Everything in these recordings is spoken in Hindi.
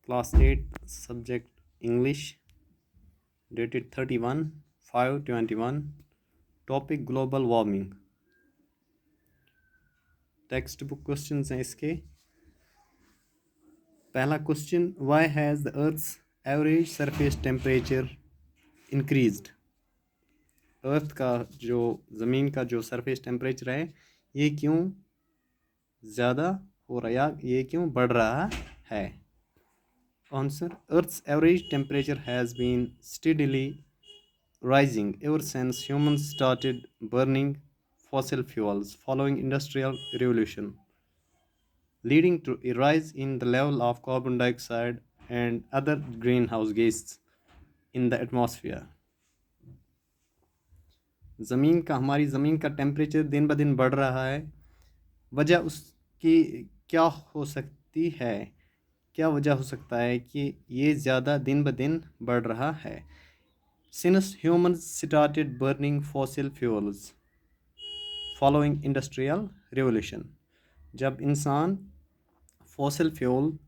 Class 8, subject English, dated 31/5/21, topic global warming. Text book question हैं इसके. पहला question, why has the earth's average surface temperature increased. Earth का जो ज़मीन का जो सरफेस टेम्परेचर है ये क्यों ज़्यादा हो रहा है, ये क्यों बढ़ रहा है. Answer, earth's average temperature has been steadily rising ever since humans started burning fossil fuels following industrial revolution, leading to a rise in the level of carbon dioxide and other greenhouse gases in the atmosphere. हमारी ज़मीन का टेम्परेचर दिन ब दिन बढ़ रहा है. वजह उसकी क्या हो सकती है, क्या वजह हो सकता है कि ये ज़्यादा दिन ब दिन बढ़ रहा है. Since humans started burning fossil fuels following industrial revolution, जब इंसान फॉसिल फ्यूल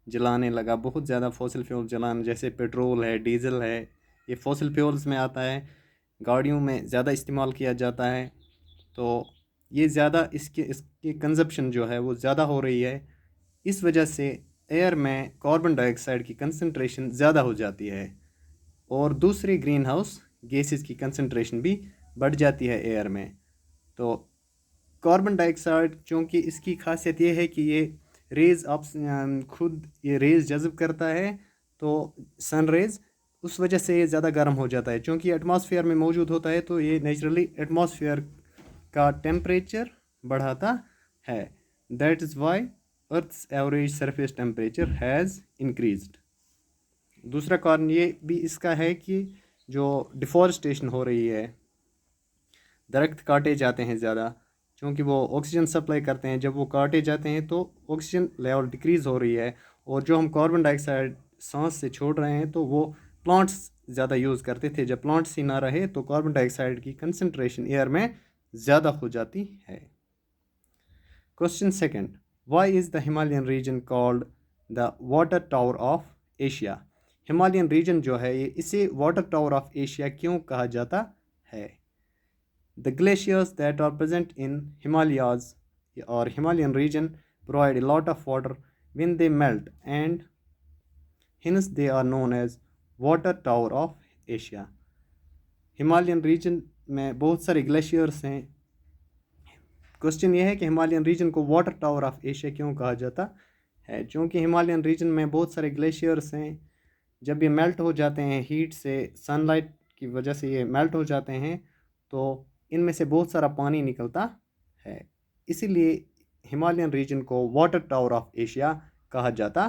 जलाने लगा, बहुत ज़्यादा फॉसिल फ्यूल जलाने, जैसे पेट्रोल है, डीज़ल है, ये फॉसिल फ्यूल्स में आता है, गाड़ियों में ज़्यादा इस्तेमाल किया जाता है. तो ये ज़्यादा इसकी कंजप्शन जो है वो ज़्यादा हो रही है. इस वजह से एयर में कार्बन डाइऑक्साइड की कंसंट्रेशन ज़्यादा हो जाती है और दूसरे ग्रीन हाउस गैसेस की कंसंट्रेशन भी बढ़ जाती है एयर में. तो कार्बन डाइऑक्साइड, चूँकि इसकी खासियत ये है कि ये रेज़ खुद ये रेज़ जज़ब करता है, तो सन रेज़, उस वजह से ये ज़्यादा गर्म हो जाता है. चूँकि एटमॉस्फेयर में मौजूद होता है तो ये नेचुरली एटमॉस्फेयर का टेम्परेचर बढ़ाता है. That is why earth's average surface temperature has increased. दूसरा कारण ये भी इसका है कि जो डिफॉरेस्टेशन हो रही है, दरख्त काटे जाते हैं ज़्यादा, क्योंकि वो ऑक्सीजन सप्लाई करते हैं. जब वो काटे जाते हैं तो ऑक्सीजन लेवल डिक्रीज़ हो रही है, और जो हम कार्बन डाइऑक्साइड सांस से छोड़ रहे हैं तो वो प्लांट्स ज़्यादा यूज़ करते थे. जब प्लांट्स ही ना रहे तो कार्बन डाइऑक्साइड की कंसनट्रेशन एयर में ज़्यादा हो जाती है. Question second, why is the Himalayan region called the water tower of Asia. Himalayan region जो है ये, इसे वाटर टावर ऑफ एशिया क्यों कहा जाता है. The glaciers that are present in Himalayas or Himalayan region provide a lot of water when they melt, and hence they are known as water tower of Asia. Himalayan region में बहुत सारे ग्लेशियर्स हैं. क्वेश्चन ये है कि हिमालयन रीजन को वाटर टावर ऑफ एशिया क्यों कहा जाता है. क्योंकि हिमालयन रीजन में बहुत सारे ग्लेशियर्स हैं. जब ये मेल्ट हो जाते हैं हीट से, सनलाइट की वजह से ये मेल्ट हो जाते हैं, तो इनमें से बहुत सारा पानी निकलता है. इसीलिए हिमालयन रीजन को वाटर टावर ऑफ एशिया कहा जाता